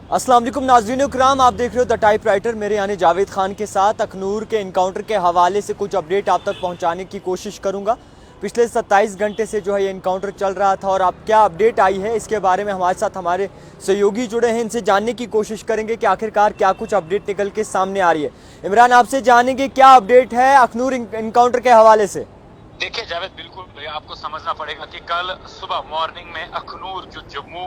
अस्सलाम वालेकुम नाज़रीन इकराम, आप देख रहे हो द टाइप राइटर। मेरे यानी जावेद खान के साथ अखनूर के इनकाउंटर के हवाले से कुछ अपडेट आप तक पहुंचाने की कोशिश करूंगा। पिछले 27 घंटे से जो है ये इनकाउंटर चल रहा था और अब क्या अपडेट आई है इसके बारे में हमारे साथ हमारे सहयोगी जुड़े हैं, इनसे जानने की कोशिश करेंगे कि आखिरकार क्या कुछ अपडेट निकल के सामने आ रही है। इमरान, आपसे जानेंगे क्या अपडेट है अखनूर इनकाउंटर के हवाले से। देखिए जावेद, बिल्कुल आपको समझना पड़ेगा कि कल सुबह मॉर्निंग में अखनूर जो जम्मू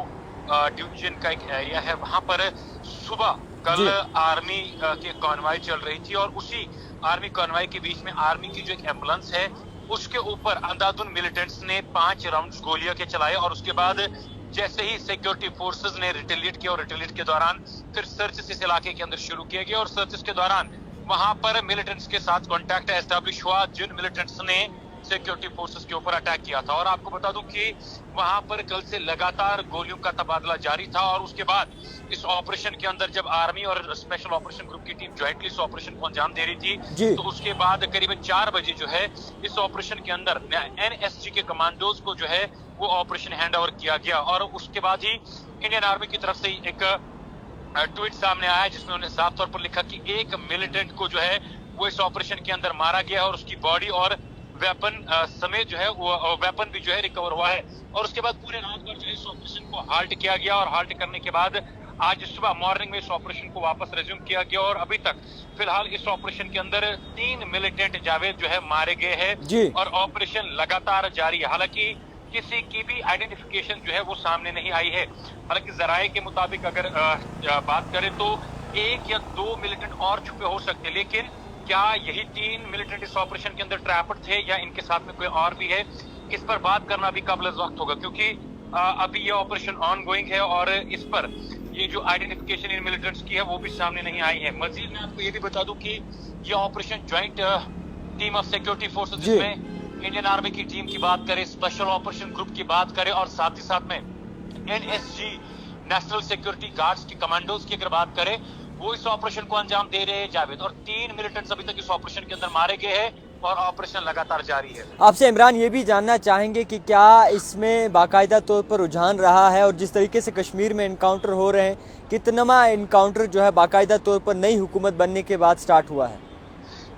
डिवीजन का एक एरिया है वहां पर सुबह कल आर्मी की कॉन्वॉय चल रही थी और उसी आर्मी कॉन्वॉय के बीच में आर्मी की जो एक एम्बुलेंस है उसके ऊपर अंधाधुंध मिलिटेंट्स ने 5 राउंड्स गोलियां के चलाए और उसके बाद जैसे ही सिक्योरिटी फोर्सेस ने रिटेलिएट किया और रिटेलिएट के दौरान फिर सर्चेस इस इलाके के अंदर शुरू किया गया और सर्चेस के दौरान वहां पर मिलिटेंट्स के साथ कांटेक्ट एस्टैब्लिश हुआ जिन मिलिटेंट्स ने सिक्योरिटी फोर्सेस के ऊपर अटैक किया था। और आपको बता दूं कि वहां पर कल से लगातार गोलियों का तबादला जारी था और उसके बाद इस ऑपरेशन के अंदर जब आर्मी और स्पेशल ऑपरेशन ग्रुप की टीम ज्वाइंटली इस ऑपरेशन को अंजाम दे रही थी तो उसके बाद करीबन 4 बजे जो है इस ऑपरेशन के अंदर एनएसजी के कमांडोज को जो है वो ऑपरेशन हैंड ओवर किया गया और उसके बाद ही इंडियन आर्मी की तरफ से एक ट्वीट सामने आया जिसमें उन्होंने साफ तौर पर लिखा कि एक मिलिटेंट को जो है वो इस ऑपरेशन के अंदर मारा गया और उसकी बॉडी और वेपन समेत जो है वो वेपन भी जो है रिकवर हुआ है। और उसके बाद पूरे रात भर जो है इस ऑपरेशन को हाल्ट किया गया और हाल्ट करने के बाद आज सुबह मॉर्निंग में इस ऑपरेशन को वापस रिज्यूम किया गया और अभी तक फिलहाल इस ऑपरेशन के अंदर 3 मिलिटेंट जावेद जो है मारे गए हैं और ऑपरेशन लगातार जारी है। हालांकि किसी की भी आइडेंटिफिकेशन जो है वो सामने नहीं आई है। हालांकि जराये के मुताबिक अगर बात करें तो 1 या 2 मिलिटेंट और छुपे हो सकते, लेकिन क्या यही 3 मिलिटेंट इस ऑपरेशन के अंदर ट्रैप्ड थे या इनके साथ में कोई और भी है, इस पर बात करना भी काबिल वक्त होगा क्योंकि अभी ये ऑपरेशन ऑन गोइंग है और इस पर ये जो आइडेंटिफिकेशन इन मिलिटेंट्स की है वो भी सामने नहीं आई है। मजीद मैं आपको ये भी बता दूं कि ये operation joint team of security forces जिसमें इंडियन आर्मी की टीम की बात करें, स्पेशल ऑपरेशन ग्रुप की बात करें और साथ ही साथ में एनएसजी नेशनल सिक्योरिटी गार्ड्स की कमांडोज की अगर बात करें वो इस ऑपरेशन को अंजाम दे रहे हैं जावेद। और 3 मिलिटेंट्स अभी तक इस ऑपरेशन के अंदर मारे गए हैं और ऑपरेशन लगातार जारी है। आपसे इमरान ये भी जानना चाहेंगे कि क्या इसमें बाकायदा तौर पर रुझान रहा है और जिस तरीके से कश्मीर में इनकाउंटर हो रहे हैं, कितना इनकाउंटर जो है बाकायदा तौर पर नई हुकूमत बनने के बाद स्टार्ट हुआ है?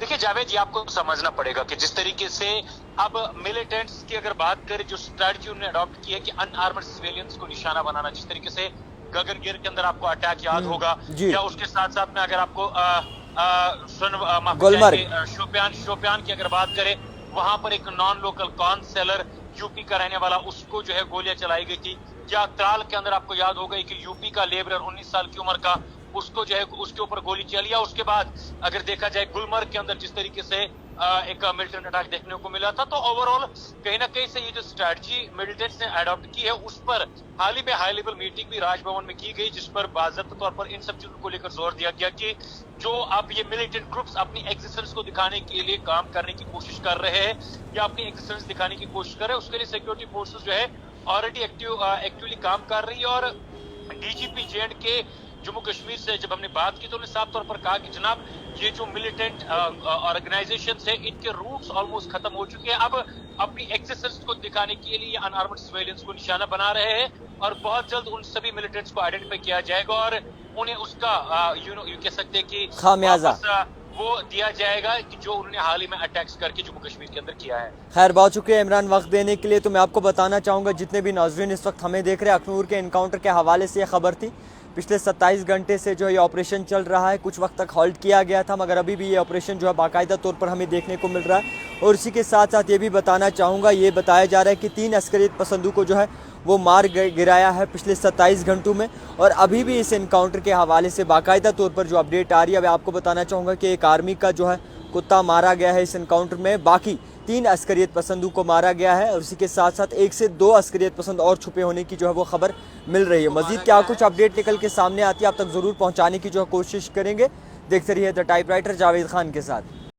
देखिए जावेद, ये आपको समझना पड़ेगा कि जिस तरीके से अब मिलिटेंट्स की अगर बात करें, जो स्ट्रेटजी उन्होंने अडॉप्ट की है कि अनआर्मड सिविलियंस को निशाना बनाना, जिस तरीके से गगनगिर के अंदर आपको अटैक याद होगा या उसके साथ साथ में अगर आपको शोपियान की अगर बात करें वहां पर एक नॉन लोकल काउंसलर यूपी का रहने वाला उसको जो है गोलियां चलाई गई थी। या त्राल के अंदर आपको याद होगा कि यूपी का लेबरर 19 साल की उम्र का उसको जो है उसके ऊपर गोली चली। उसके बाद अगर देखा जाए गुलमर्ग के अंदर जिस तरीके से एक मिलिटेंट अटैक देखने को मिला था, तो ओवरऑल कहीं ना कहीं से ये जो स्ट्रेटजी मिलिटेंट्स ने अडॉप्ट की है उस पर हाल ही में हाई लेवल मीटिंग भी राजभवन में की गई जिस पर बाज़ाब्ता तौर पर इन सब चीजों को लेकर जोर दिया गया कि जो अब ये मिलिटेंट ग्रुप्स अपनी एग्जिस्टेंस को दिखाने के लिए काम करने की कोशिश कर रहे हैं या अपनी एग्जिस्टेंस दिखाने की कोशिश कर रहे हैं, उसके लिए सिक्योरिटी फोर्सेस जो है ऑलरेडी एक्टिवली काम कर रही है। और डीजीपी जेएंड के जम्मू कश्मीर से जब हमने बात की तो उन्होंने साफ तौर पर कहा कि जनाब ये जो मिलिटेंट ऑर्गेनाइजेशंस है इनके रूट्स ऑलमोस्ट खत्म हो चुके हैं, अब अपनी एक्जिस्टेंस को दिखाने के लिए अनआर्मड सिविलियंस को निशाना बना रहे हैं और बहुत जल्द उन सभी मिलिटेंट्स को आइडेंटिफाई किया जाएगा और उन्हें उसका यू कह सकते हैं कि खामियाजा वो दिया जाएगा कि जो उन्होंने हाल ही में अटैक्स करके जम्मू कश्मीर के अंदर किया है। खैर, बहुत शुक्रिया इमरान वक्त देने के लिए। तो मैं आपको बताना चाहूँगा जितने भी नाज़रीन इस वक्त हमें देख रहे हैं, अखनूर के इनकाउंटर के हवाले से यह खबर थी। पिछले 27 घंटे से जो ये ऑपरेशन चल रहा है, कुछ वक्त तक हॉल्ट किया गया था मगर अभी भी ये ऑपरेशन जो है बाकायदा तौर पर हमें देखने को मिल रहा है। और इसी के साथ साथ ये भी बताना चाहूँगा, ये बताया जा रहा है कि 3 अस्करियत पसंदों को जो है वो मार गिराया है पिछले 27 घंटों में। और अभी भी इस इनकाउंटर के हवाले से बाकायदा तौर पर जो अपडेट आ रही है, अब आपको बताना चाहूँगा कि एक आर्मी का जो है कुत्ता मारा गया है इस इनकाउंटर में, बाकी 3 अस्करियत पसंदों को मारा गया है और इसी के साथ साथ 1 से 2 अस्करियत पसंद और छुपे होने की जो है वो खबर मिल रही है। मजीद क्या कुछ अपडेट निकल के सामने आती है आप तक ज़रूर पहुँचाने की जो है कोशिश करेंगे। देखते रहिए the type writer Javed Khan के साथ।